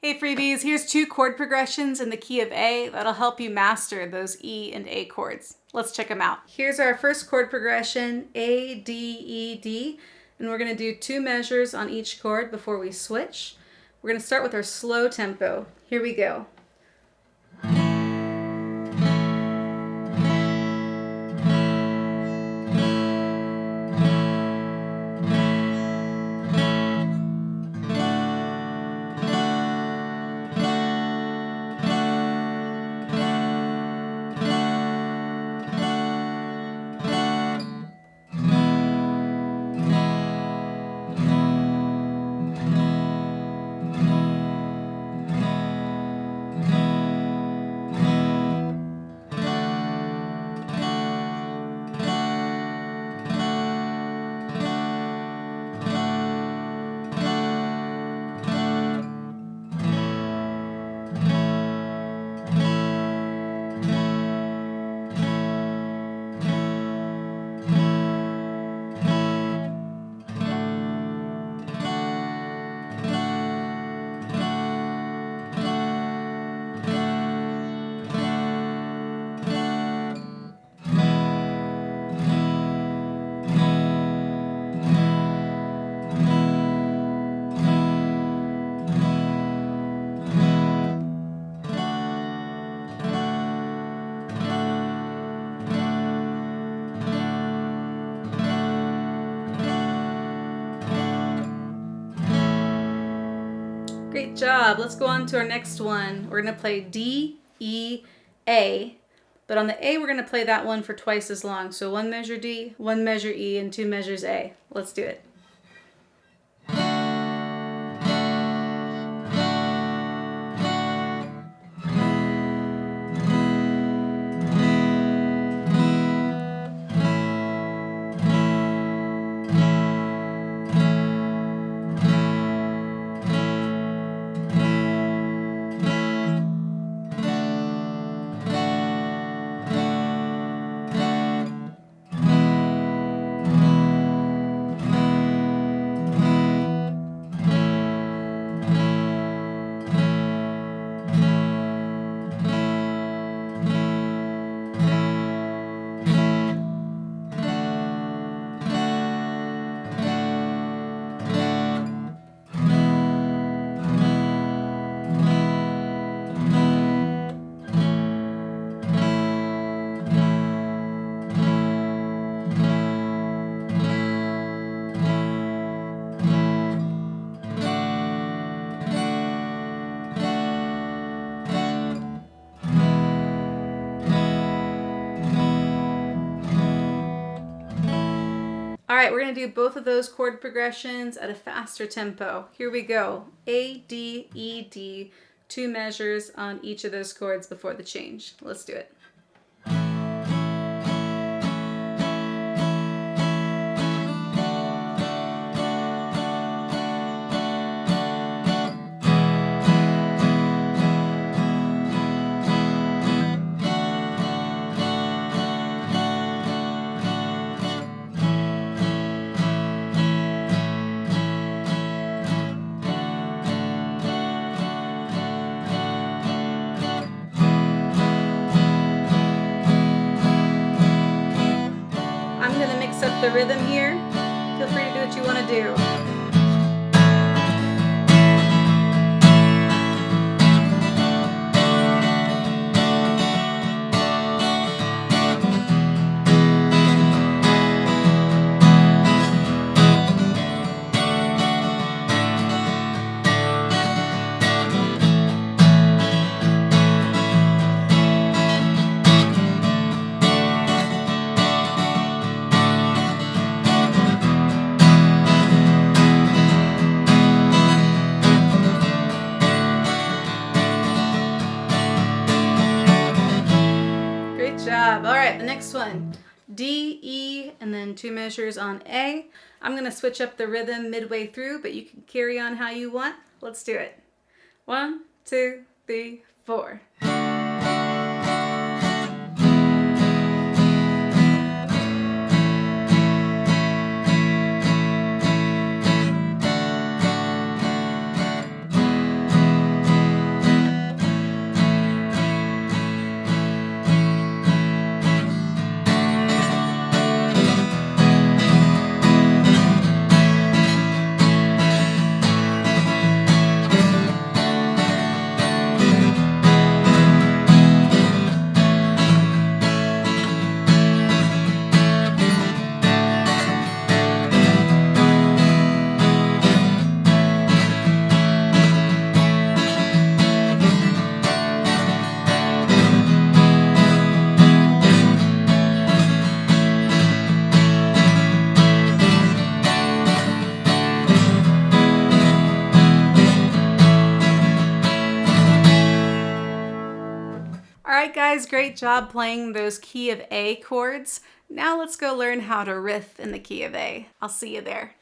Hey freebies, here's 2 chord progressions in the key of A that'll help you master those E and A chords. Let's check them out. Here's our first chord progression, A, D, E, D, and we're gonna do 2 measures on each chord before we switch. We're gonna start with our slow tempo. Here we go. Great job. Let's go on to our next one. We're going to play D, E, A. But on the A, we're going to play that one for twice as long. So 1 measure D, 1 measure E, and 2 measures A. Let's do it. All right, we're going to do both of those chord progressions at a faster tempo. Here we go. A, D, E, D, 2 measures on each of those chords before the change. Let's do it. Up the rhythm here. Feel free to do what you want to do. All right, the next one, D, E, and then 2 measures on A. I'm going to switch up the rhythm midway through, but you can carry on how you want. Let's do it. 1, 2, 3, 4. right, guys, great job playing those key of A chords. Now let's go learn how to riff in the key of A. I'll see you there.